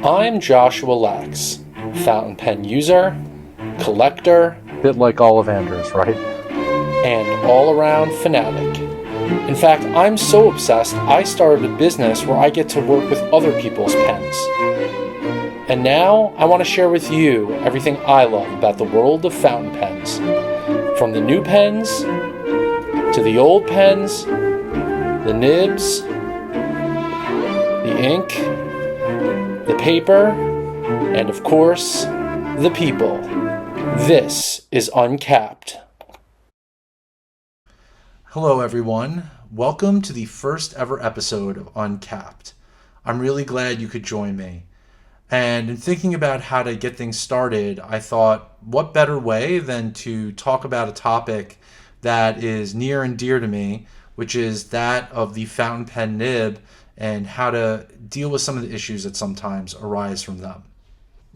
I'm Joshua Lax, fountain pen user, collector, bit like Ollivanders, right? And all-around fanatic. In fact, I'm so obsessed, I started a business where I get to work with other people's pens. And now, I want to share with you everything I love about the world of fountain pens. From the new pens, to the old pens, the nibs, the ink, the paper, and of course, the people. This is Uncapped. Hello everyone, welcome to the first ever episode of Uncapped. I'm really glad you could join me. And in thinking about how to get things started, I thought, what better way than to talk about a topic that is near and dear to me, which is that of the fountain pen nib and how to deal with some of the issues that sometimes arise from them.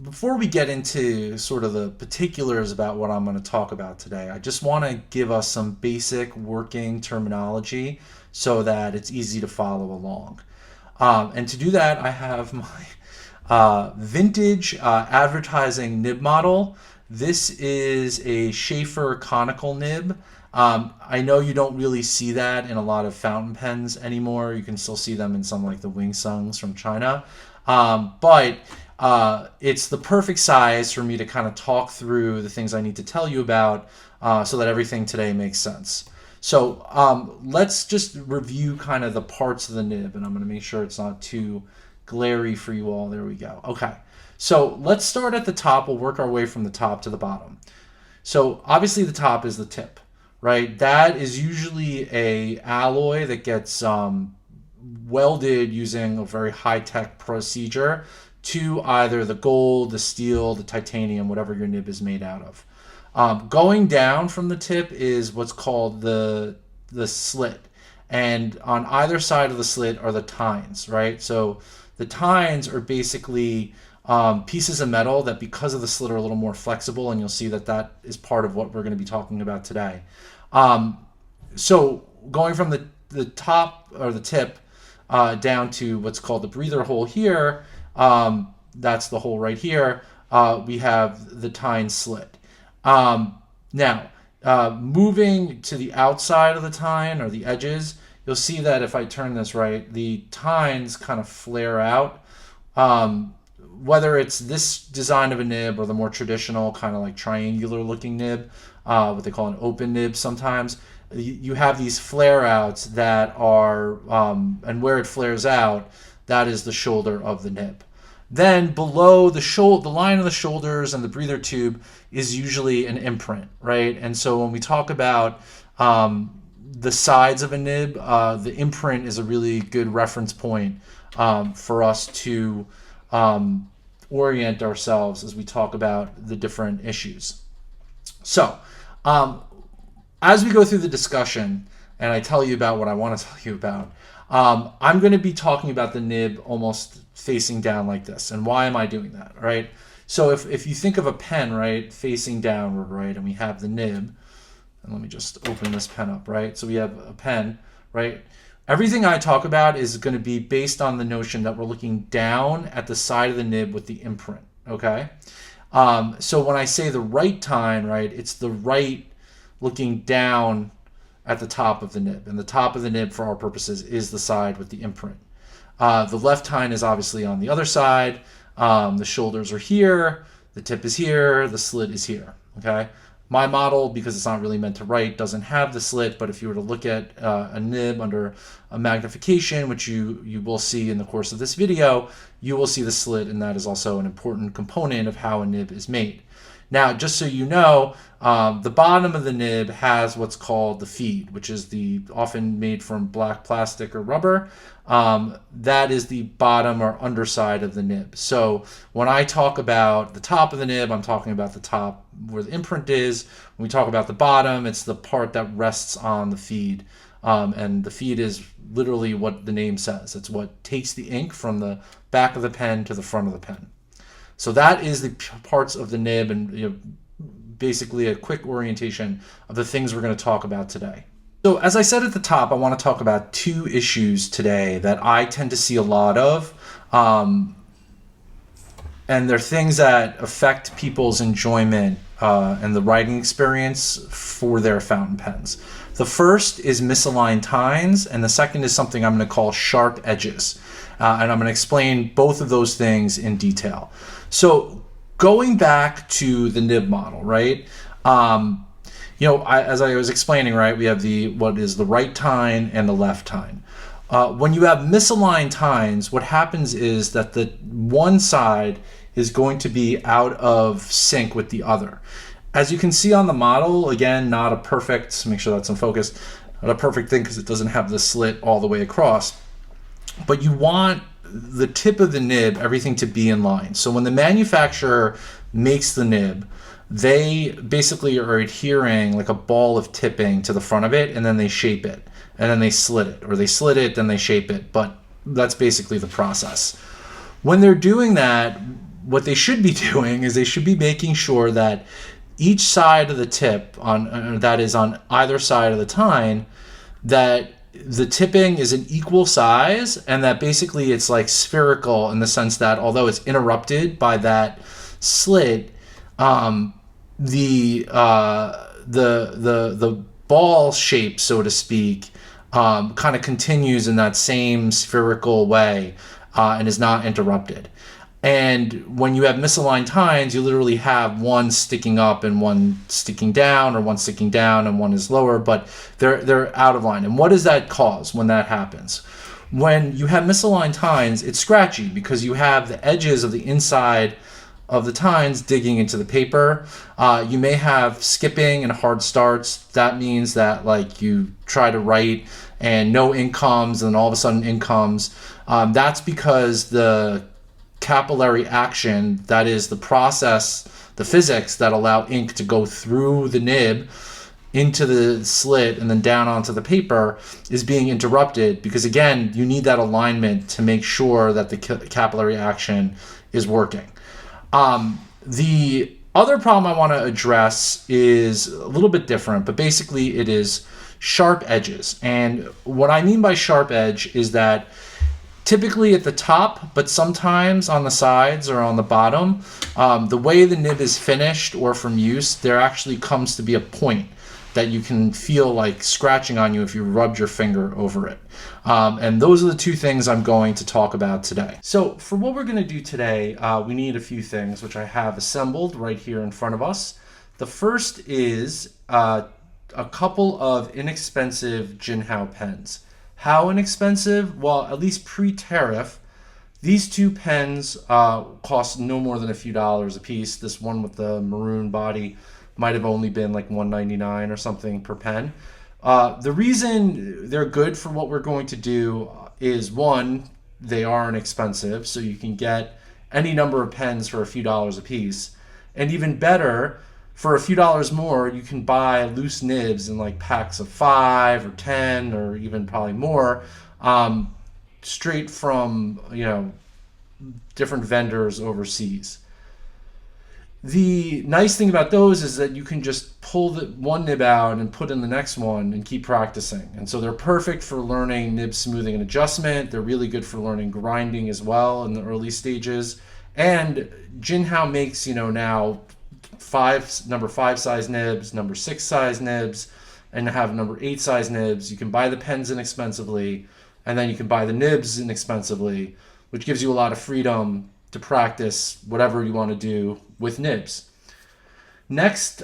Before we get into sort of the particulars about what I'm going to talk about today, I just want to give us some basic working terminology so that it's easy to follow along. And to do that, I have my vintage advertising nib model. This is a Schaefer conical nib. I know you don't really see that in a lot of fountain pens anymore. You can still see them in some like the Wing Sungs from China. But it's the perfect size for me to kind of talk through the things I need to tell you about so that everything today makes sense. So let's just review kind of the parts of the nib, and I'm going to make sure it's not too glary for you all. There we go. Okay. So let's start at the top. We'll work our way from the top to the bottom. So obviously the top is the tip, right? That is usually a alloy that gets welded using a very high-tech procedure to either the gold, the steel, the titanium, whatever your nib is made out of. Going down from the tip is what's called the slit. And on either side of the slit are the tines, right? So the tines are basically pieces of metal that, because of the slit, are a little more flexible, and you'll see that that is part of what we're going to be talking about today. So going from the top or the tip down to what's called the breather hole here, that's the hole right here, we have the tine slit. Now, moving to the outside of the tine or the edges, you'll see that if I turn this right, the tines kind of flare out. Whether it's this design of a nib or the more traditional kind of like triangular looking nib, what they call an open nib sometimes, you have these flare outs that are, and where it flares out, that is the shoulder of the nib. Then below the line of the shoulders and the breather tube is usually an imprint, right? And so when we talk about the sides of a nib, the imprint is a really good reference point for us to orient ourselves as we talk about the different issues. So as we go through the discussion and I tell you about what I want to tell you about, I'm going to be talking about the nib almost facing down like this. And why am I doing that, right? So if you think of a pen, right, facing downward, right, and we have the nib, and let me just open this pen up, right? So we have a pen, right? Everything I talk about is going to be based on the notion that we're looking down at the side of the nib with the imprint, okay? So when I say the right tine, right, it's the right looking down at the top of the nib. And the top of the nib, for our purposes, is the side with the imprint. The left tine is obviously on the other side. The shoulders are here. The tip is here. The slit is here, okay? My model, because it's not really meant to write, doesn't have the slit, but if you were to look at a nib under a magnification, which you will see in the course of this video, you will see the slit, and that is also an important component of how a nib is made. Now, just so you know, the bottom of the nib has what's called the feed, which is often made from black plastic or rubber. That is the bottom or underside of the nib. So when I talk about the top of the nib, I'm talking about the top where the imprint is. When we talk about the bottom, it's the part that rests on the feed. And the feed is literally what the name says. It's what takes the ink from the back of the pen to the front of the pen. So that is the parts of the nib, and basically a quick orientation of the things we're going to talk about today. So, as I said at the top, I want to talk about two issues today that I tend to see a lot of. Um, and they're things that affect people's enjoyment and the writing experience for their fountain pens. The first is misaligned tines, and the second is something I'm going to call sharp edges. And I'm going to explain both of those things in detail. So, going back to the nib model, right? As I was explaining, right, we have what is the right tine and the left tine. When you have misaligned tines, what happens is that the one side is going to be out of sync with the other. As you can see on the model, again, not a perfect, make sure that's in focus, not a perfect thing because it doesn't have the slit all the way across. But you want the tip of the nib, everything to be in line. So when the manufacturer makes the nib, they basically are adhering like a ball of tipping to the front of it, and then they shape it, and then they slit it, or they slit it, then they shape it. But that's basically the process. When they're doing that, what they should be doing is they should be making sure that each side of the tip that is on either side of the tine, that the tipping is an equal size, and that basically it's like spherical in the sense that although it's interrupted by that slit, the ball shape, so to speak, kind of continues in that same spherical way and is not interrupted. And when you have misaligned tines, you literally have one sticking up and one sticking down, or one sticking down and one is lower, but they're out of line. And what does that cause when that happens? When you have misaligned tines, it's scratchy because you have the edges of the inside of the tines digging into the paper. You may have skipping and hard starts. That means that like you try to write and no ink comes, and all of a sudden ink comes. That's because the capillary action, that is the process, the physics that allow ink to go through the nib into the slit and then down onto the paper, is being interrupted because, again, you need that alignment to make sure that the capillary action is working. The other problem I want to address is a little bit different, but basically it is sharp edges. And what I mean by sharp edge is that typically at the top, but sometimes on the sides or on the bottom, the way the nib is finished or from use, there actually comes to be a point that you can feel like scratching on you if you rubbed your finger over it. And those are the two things I'm going to talk about today. So for what we're going to do today, we need a few things, which I have assembled right here in front of us. The first is a couple of inexpensive Jinhao pens. How inexpensive? Well, at least pre-tariff, these two pens cost no more than a few dollars a piece. This one with the maroon body might have only been like $1.99 or something per pen. The reason they're good for what we're going to do is, one, they are inexpensive, so you can get any number of pens for a few dollars a piece. And even better, for a few dollars more, you can buy loose nibs in like packs of 5 or 10 or even probably more, straight from, different vendors overseas. The nice thing about those is that you can just pull the one nib out and put in the next one and keep practicing. And so they're perfect for learning nib smoothing and adjustment. They're really good for learning grinding as well in the early stages. And Jinhao makes, now number 5 size nibs, number 6 size nibs, and have number 8 size nibs. You can buy the pens inexpensively, and then you can buy the nibs inexpensively, which gives you a lot of freedom to practice whatever you want to do with nibs. Next,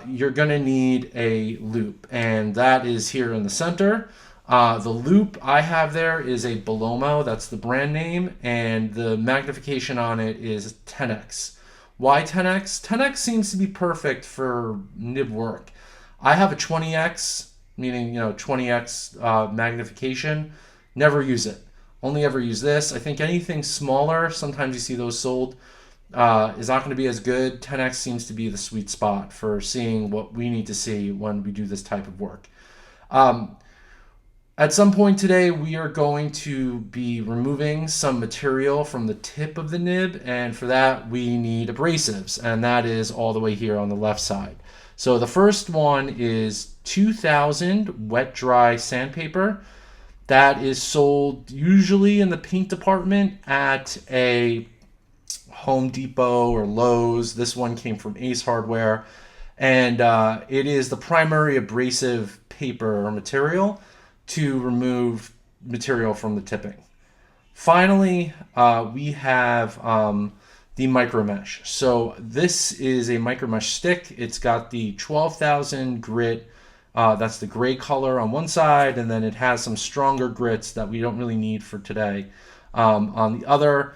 you're going to need a loop, and that is here in the center. The loop I have there is a Belomo, that's the brand name, and the magnification on it is 10x. Why 10x? 10x seems to be perfect for nib work. I have a 20x, meaning 20x magnification. Never use it. Only ever use this. I think anything smaller, sometimes you see those sold, is not going to be as good. 10x seems to be the sweet spot for seeing what we need to see when we do this type of work. At some point today, we are going to be removing some material from the tip of the nib, and for that we need abrasives, and that is all the way here on the left side. So the first one is 2000 wet dry sandpaper. That is sold usually in the paint department at a Home Depot or Lowe's. This one came from Ace Hardware, and it is the primary abrasive paper or material to remove material from the tipping. Finally, we have the micro mesh. So this is a micro mesh stick. It's got the 12,000 grit. That's the gray color on one side, and then it has some stronger grits that we don't really need for today. On the other,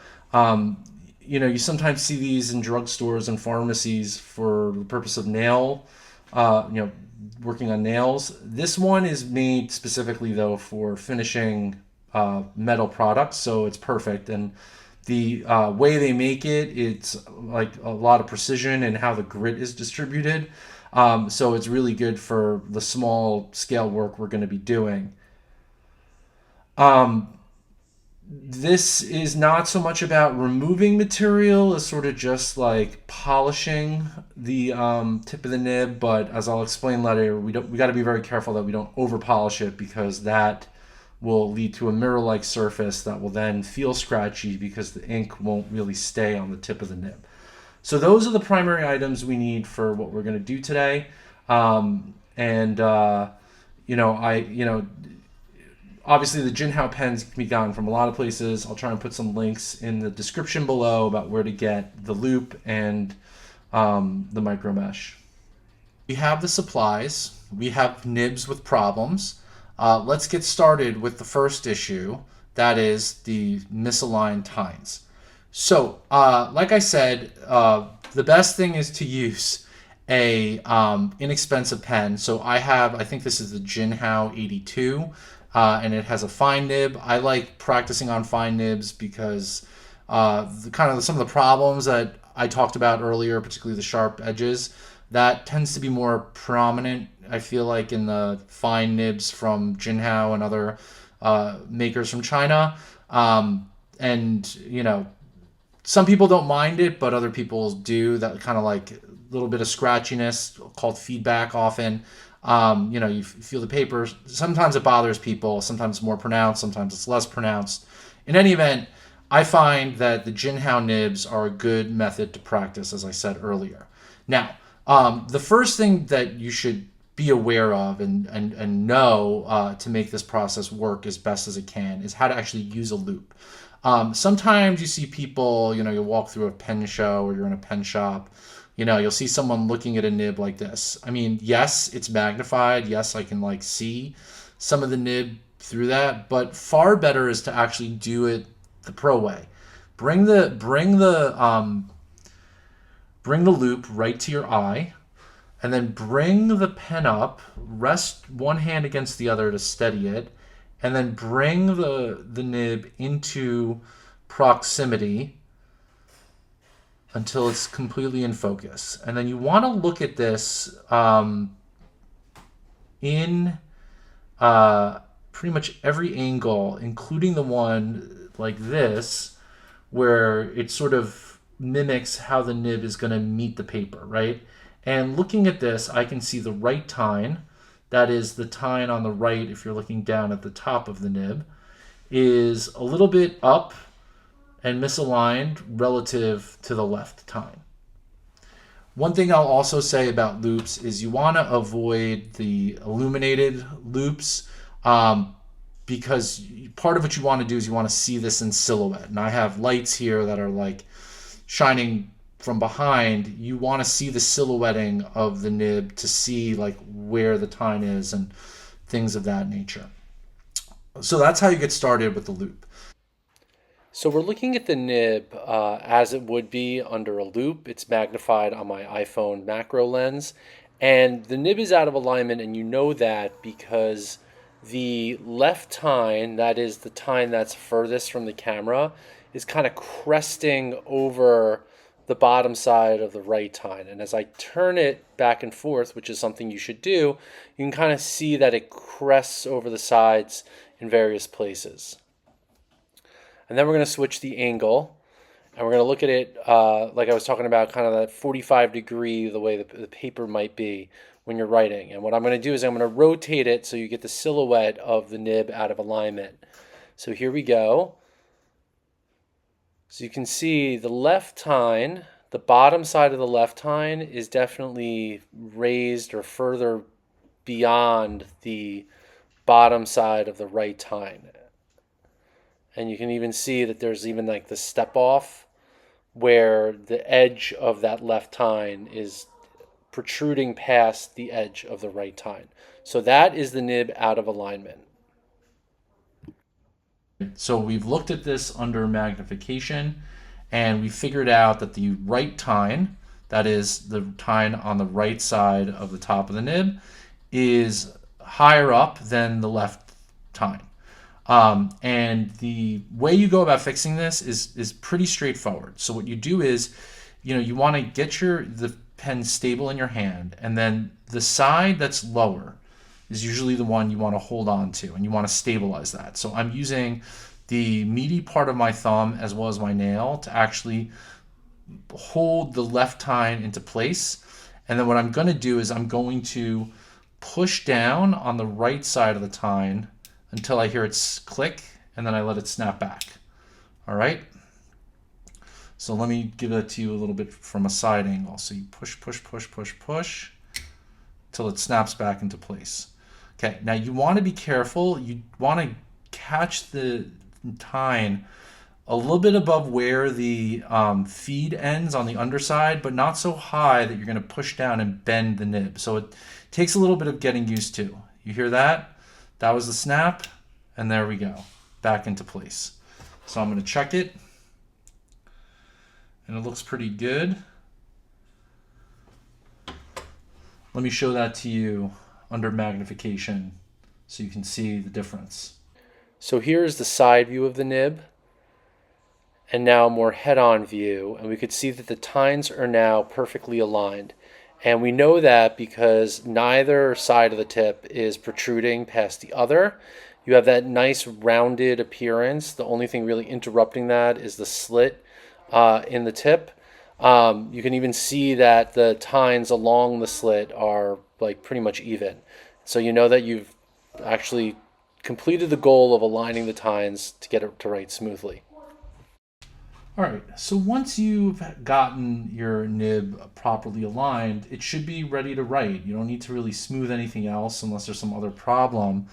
you sometimes see these in drugstores and pharmacies for the purpose of working on nails. This one is made specifically though for finishing metal products, so it's perfect. And the way they make it, it's like a lot of precision in how the grit is distributed. So it's really good for the small scale work we're going to be doing. This is not so much about removing material as sort of just like polishing the tip of the nib, but as I'll explain later, we got to be very careful that we don't over polish it, because that will lead to a mirror-like surface that will then feel scratchy because the ink won't really stay on the tip of the nib. So those are the primary items we need for what we're going to do today. Obviously the Jinhao pens can be gotten from a lot of places. I'll try and put some links in the description below about where to get the loop and the micro mesh. We have the supplies. We have nibs with problems. Let's get started with the first issue. That is the misaligned tines. So, like I said, the best thing is to use a inexpensive pen. So I think this is the Jinhao 82, and it has a fine nib. I like practicing on fine nibs because some of the problems that I talked about earlier, particularly the sharp edges, that tends to be more prominent, I feel like, in the fine nibs from Jinhao and other makers from China. Some people don't mind it, but other people do. That kind of like a little bit of scratchiness called feedback often. You feel the paper. Sometimes it bothers people. Sometimes it's more pronounced. Sometimes it's less pronounced. In any event, I find that the Jinhao nibs are a good method to practice, as I said earlier. Now, the first thing that you should be aware of and know to make this process work as best as it can is how to actually use a loop. Sometimes you see people, you'll walk through a pen show or you're in a pen shop, you'll see someone looking at a nib like this. I mean, yes, it's magnified. Yes, I can see some of the nib through that, but far better is to actually do it the pro way. Bring the loop right to your eye, and then bring the pen up, rest one hand against the other to steady it, and then bring the nib into proximity until it's completely in focus. And then you want to look at this in pretty much every angle, including the one like this, where it sort of mimics how the nib is going to meet the paper, right? And looking at this, I can see the right tine. That is the tine on the right, if you're looking down at the top of the nib, is a little bit up and misaligned relative to the left tine. One thing I'll also say about loops is you want to avoid the illuminated loops, because part of what you want to do is you want to see this in silhouette. And I have lights here that are like shining from behind. You want to see the silhouetting of the nib to see like where the tine is and things of that nature. So that's how you get started with the loop. So we're looking at the nib as it would be under a loop. It's magnified on my iPhone macro lens, and the nib is out of alignment, and you know that because the left tine, that is the tine that's furthest from the camera, is kind of cresting over the bottom side of the right tine. And as I turn it back and forth, which is something you should do, you can kind of see that it crests over the sides in various places. And then we're going to switch the angle. And we're going to look at it like I was talking about, kind of that 45-degree, the way the paper might be when you're writing. And what I'm going to do is I'm going to rotate it so you get the silhouette of the nib out of alignment. So here we go. So you can see the left tine, the bottom side of the left tine is definitely raised or further beyond the bottom side of the right tine. And you can even see that there's even like the step off where the edge of that left tine is protruding past the edge of the right tine. So that is the nib out of alignment. So we've looked at this under magnification and we figured out that the right tine, that is the tine on the right side of the top of the nib, is higher up than the left tine. And the way you go about fixing this is pretty straightforward. So what you do is, you want to get the pen stable in your hand, and then the side that's lower is usually the one you want to hold on to, and you want to stabilize that. So I'm using the meaty part of my thumb as well as my nail to actually hold the left tine into place. And then what I'm going to do is I'm going to push down on the right side of the tine until I hear it click, and then I let it snap back. All right. So let me give it to you a little bit from a side angle. So you push, push, push, push, push till it snaps back into place. Okay, now you want to be careful. You want to catch the tine a little bit above where the feed ends on the underside, but not so high that you're going to push down and bend the nib. So it takes a little bit of getting used to. You hear that? That was the snap, and there we go, back into place. So I'm going to check it, and it looks pretty good. Let me show that to you under magnification so you can see the difference. So here's the side view of the nib, and now a more head-on view, and we could see that the tines are now perfectly aligned. And we know that because neither side of the tip is protruding past the other. You have that nice rounded appearance. The only thing really interrupting that is the slit in the tip. You can even see that the tines along the slit are like pretty much even. So you know that you've actually completed the goal of aligning the tines to get it to write smoothly. All right, so once you've gotten your nib properly aligned, it should be ready to write. You don't need to really smooth anything else unless there's some other problem,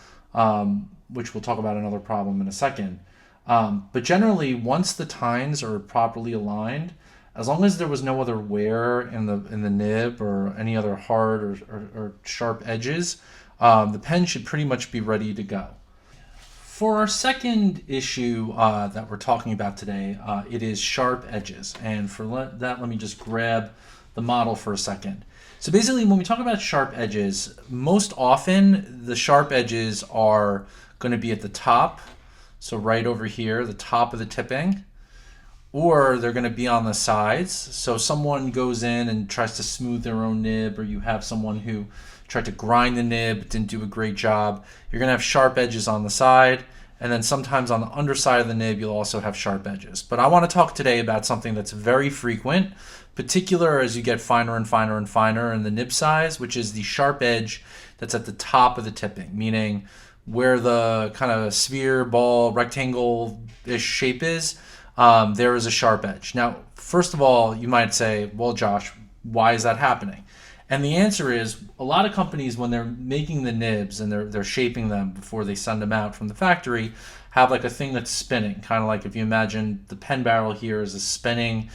which we'll talk about another problem in a second. But generally, once the tines are properly aligned, as long as there was no other wear in the nib or any other hard or sharp edges, the pen should pretty much be ready to go. For our second issue that we're talking about today, it is sharp edges. And for that, let me just grab the model for a second. So basically, when we talk about sharp edges, most often the sharp edges are going to be at the top. So right over here, the top of the tipping, or they're going to be on the sides. So someone goes in and tries to smooth their own nib, or you have someone who tried to grind the nib, didn't do a great job. You're going to have sharp edges on the side, and then sometimes on the underside of the nib, you'll also have sharp edges. But I want to talk today about something that's very frequent, particular as you get finer and finer and finer in the nib size, which is the sharp edge that's at the top of the tipping, meaning where the kind of sphere, ball, rectangle-ish shape is, there is a sharp edge. Now, first of all, you might say, well, Josh, why is that happening? And the answer is a lot of companies, when they're making the nibs and they're shaping them before they send them out from the factory, have like a thing that's spinning, kind of like if you imagine the pen barrel here is a spinning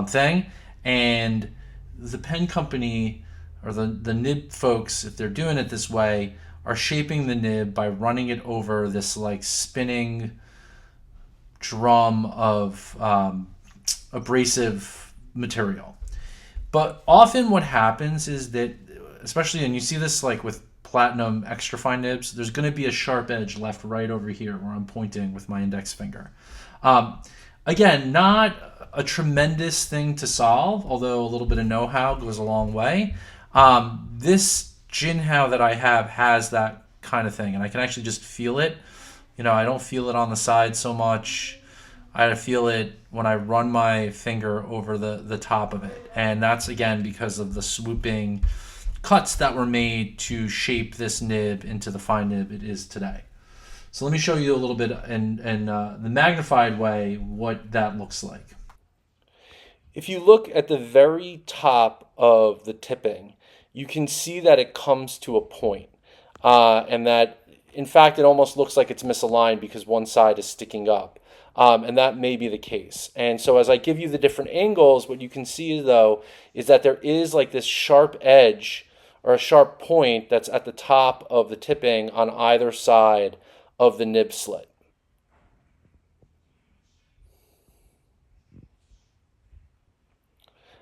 thing, and the pen company or the nib folks, if they're doing it this way, are shaping the nib by running it over this like spinning drum of abrasive material. But often what happens is that, especially, and you see this like with platinum extra fine nibs, there's going to be a sharp edge left right over here where I'm pointing with my index finger. Again, not a tremendous thing to solve, although a little bit of know-how goes a long way. This Jinhao that I have has that kind of thing, and I can actually just feel it. I don't feel it on the side so much. I feel it when I run my finger over the top of it. And that's again because of the swooping cuts that were made to shape this nib into the fine nib it is today. So let me show you a little bit in the magnified way what that looks like. If you look at the very top of the tipping, you can see that it comes to a point, and that in fact it almost looks like it's misaligned because one side is sticking up. And that may be the case. And so as I give you the different angles, what you can see though is that there is like this sharp edge or a sharp point that's at the top of the tipping on either side of the nib slit.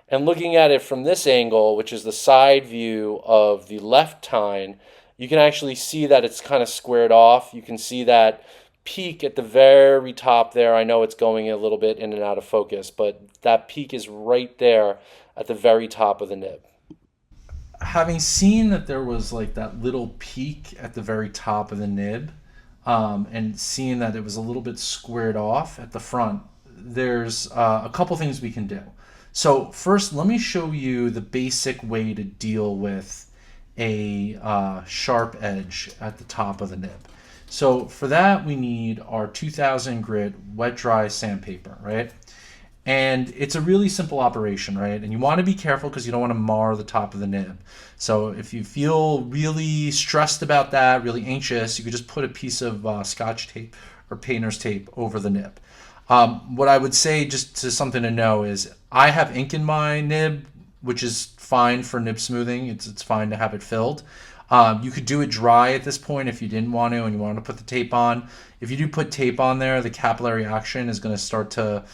And looking at it from this angle, which is the side view of the left tine, you can actually see that it's kind of squared off. You can see that peak at the very top there. I know it's going a little bit in and out of focus, but that peak is right there at the very top of the nib. Having seen that there was like that little peak at the very top of the nib, and seeing that it was a little bit squared off at the front, there's a couple things we can do. So first, let me show you the basic way to deal with a sharp edge at the top of the nib. So for that, we need our 2000 grit wet dry sandpaper, right? And it's a really simple operation, right? And you want to be careful because you don't want to mar the top of the nib. So if you feel really stressed about that, really anxious, you could just put a piece of scotch tape or painter's tape over the nib. What I would say, just to something to know, is I have ink in my nib, which is fine for nib smoothing. It's fine to have it filled. You could do it dry at this point if you didn't want to and you want to put the tape on. If you do put tape on there, the capillary action is going to start to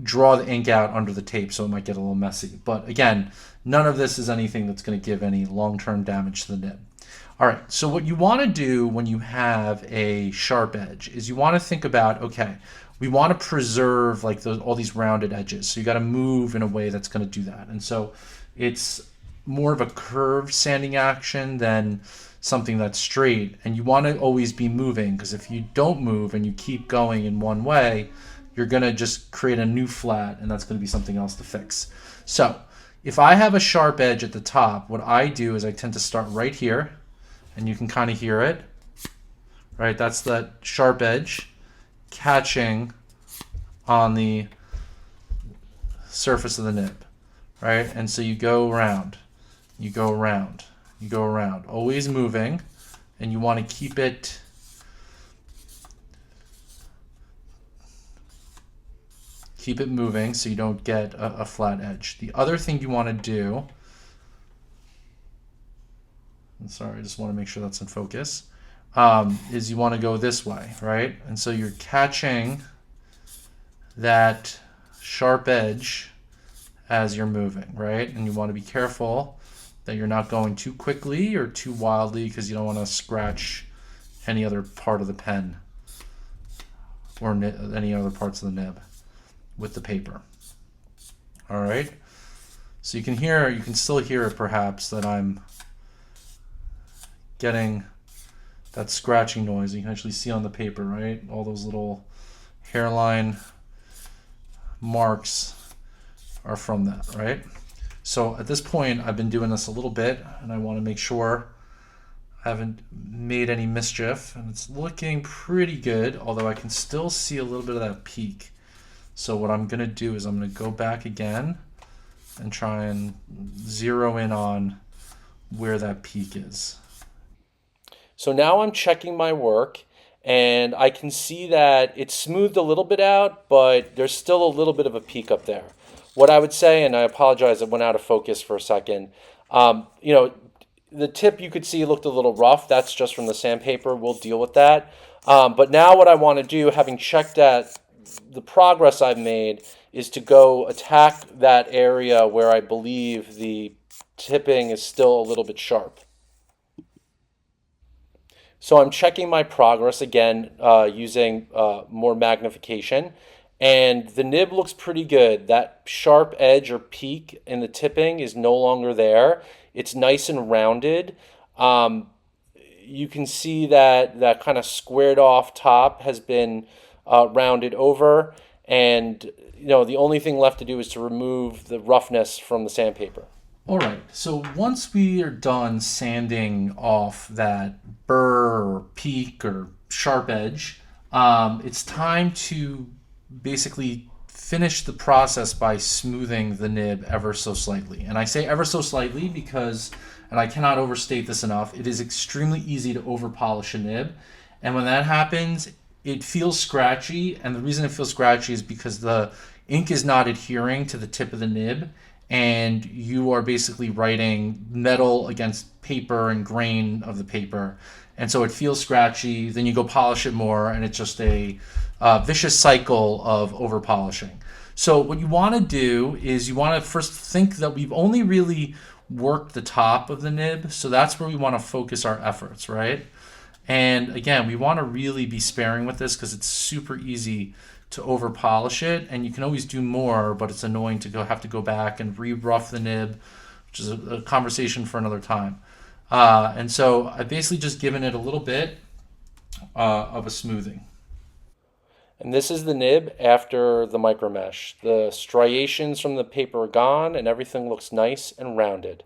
draw the ink out under the tape, so it might get a little messy. But again, none of this is anything that's going to give any long-term damage to the nib. All right, so what you want to do when you have a sharp edge is you want to think about, okay, we want to preserve like all these rounded edges. So you got to move in a way that's going to do that. And so it's more of a curved sanding action than something that's straight. And you want to always be moving, because if you don't move and you keep going in one way, you're going to just create a new flat, and that's going to be something else to fix. So if I have a sharp edge at the top, what I do is I tend to start right here, and you can kind of hear it, right? That's that sharp edge catching on the surface of the nib, right? And so you go around, you go around, you go around, always moving, and you want to keep it moving so you don't get a flat edge. The other thing you want to do, I'm sorry, I just want to make sure that's in focus, is you want to go this way, right? And so you're catching that sharp edge as you're moving, right? And you want to be careful that you're not going too quickly or too wildly, because you don't want to scratch any other part of the pen or any other parts of the nib with the paper. All right, so you can still hear it perhaps, that I'm getting that scratching noise. You can actually see on the paper, right? All those little hairline marks are from that, right? So at this point, I've been doing this a little bit, and I want to make sure I haven't made any mischief, and it's looking pretty good, although I can still see a little bit of that peak. So what I'm going to do is I'm going to go back again and try and zero in on where that peak is. So now I'm checking my work, and I can see that it's smoothed a little bit out, but there's still a little bit of a peak up there. What I would say, and I apologize, it went out of focus for a second. The tip you could see looked a little rough. That's just from the sandpaper. We'll deal with that. But now what I want to do, having checked that the progress I've made, is to go attack that area where I believe the tipping is still a little bit sharp. So I'm checking my progress again using more magnification, and the nib looks pretty good. That sharp edge or peak in the tipping is no longer there. It's nice and rounded. You can see that that kind of squared off top has been rounded over, And the only thing left to do is to remove the roughness from the sandpaper. All right, so once we are done sanding off that burr or peak or sharp edge, it's time to basically finish the process by smoothing the nib ever so slightly. And I say ever so slightly because, and I cannot overstate this enough, it is extremely easy to over polish a nib. And when that happens, it feels scratchy. And the reason it feels scratchy is because the ink is not adhering to the tip of the nib, and you are basically writing metal against paper and grain of the paper. And so it feels scratchy. Then you go polish it more, and it's just a vicious cycle of over polishing. So what you want to do is you want to first think that we've only really worked the top of the nib. So that's where we want to focus our efforts, right? And again, we want to really be sparing with this because it's super easy to over polish it, and you can always do more, but it's annoying to have to go back and re-rough the nib, which is a conversation for another time. And so I've basically just given it a little bit of a smoothing. And this is the nib after the micro mesh. The striations from the paper are gone, and everything looks nice and rounded.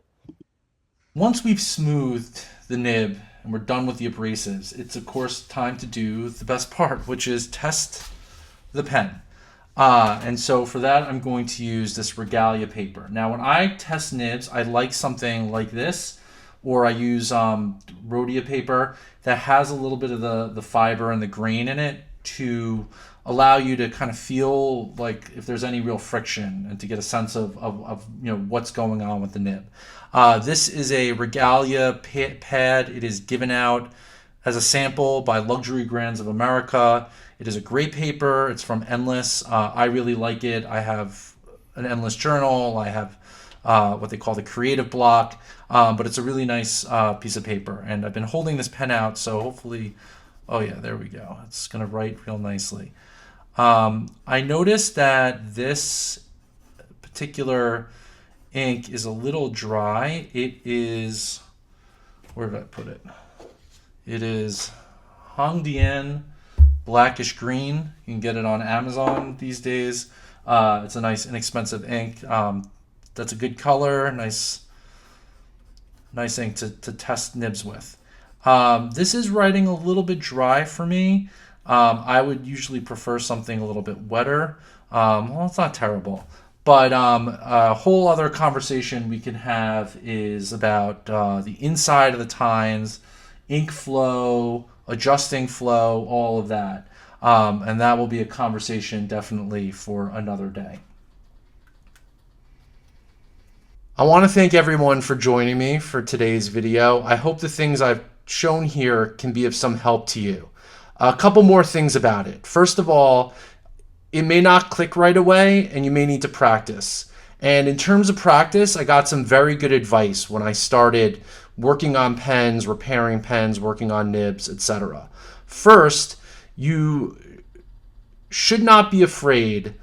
Once we've smoothed the nib and we're done with the abrasives, it's of course time to do the best part, which is test the pen. And so for that, I'm going to use this regalia paper. Now, when I test nibs, I like something like this, or I use rhodia paper that has a little bit of the fiber and the grain in it to allow you to kind of feel like if there's any real friction and to get a sense of what's going on with the nib. This is a regalia pad. It is given out as a sample by Luxury Brands of America. It is a great paper. It's from Endless. I really like it. I have an Endless journal. I have what they call the creative block, but it's a really nice piece of paper. And I've been holding this pen out, so hopefully, oh yeah, there we go. It's gonna write real nicely. I noticed that this particular ink is a little dry. It is, where did I put it? It is Hongdian blackish green. You can get it on Amazon these days. It's a nice inexpensive ink. That's a good color. Nice ink to test nibs with. This is writing a little bit dry for me. I would usually prefer something a little bit wetter. Well, it's not terrible. But a whole other conversation we can have is about the inside of the tines, ink flow, adjusting flow, all of that. And that will be a conversation definitely for another day. I want to thank everyone for joining me for today's video. I hope the things I've shown here can be of some help to you. A couple more things about it. First of all, it may not click right away and you may need to practice. And in terms of practice, I got some very good advice when I started working on pens, repairing pens, working on nibs, etc. First, you should not be afraid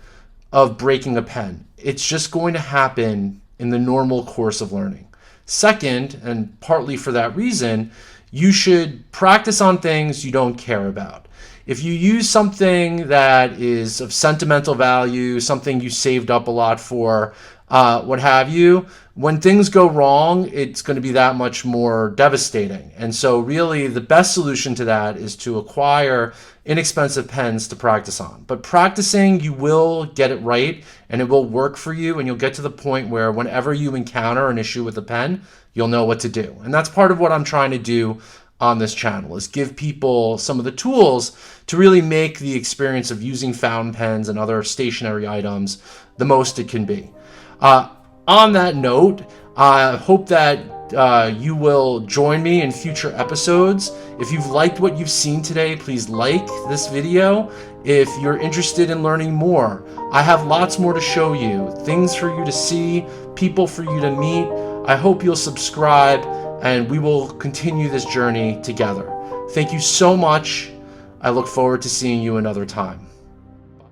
of breaking a pen. It's just going to happen in the normal course of learning. Second, and partly for that reason, you should practice on things you don't care about. If you use something that is of sentimental value, something you saved up a lot for, what have you, when things go wrong, it's going to be that much more devastating. And so really the best solution to that is to acquire inexpensive pens to practice on. But practicing, you will get it right and it will work for you, and you'll get to the point where whenever you encounter an issue with a pen, you'll know what to do. And that's part of what I'm trying to do on this channel, is give people some of the tools to really make the experience of using fountain pens and other stationary items the most it can be. On that note, I hope that you will join me in future episodes. If you've liked what you've seen today, please like this video. If you're interested in learning more, I have lots more to show you, things for you to see, people for you to meet. I hope you'll subscribe, and we will continue this journey together. Thank you so much. I look forward to seeing you another time.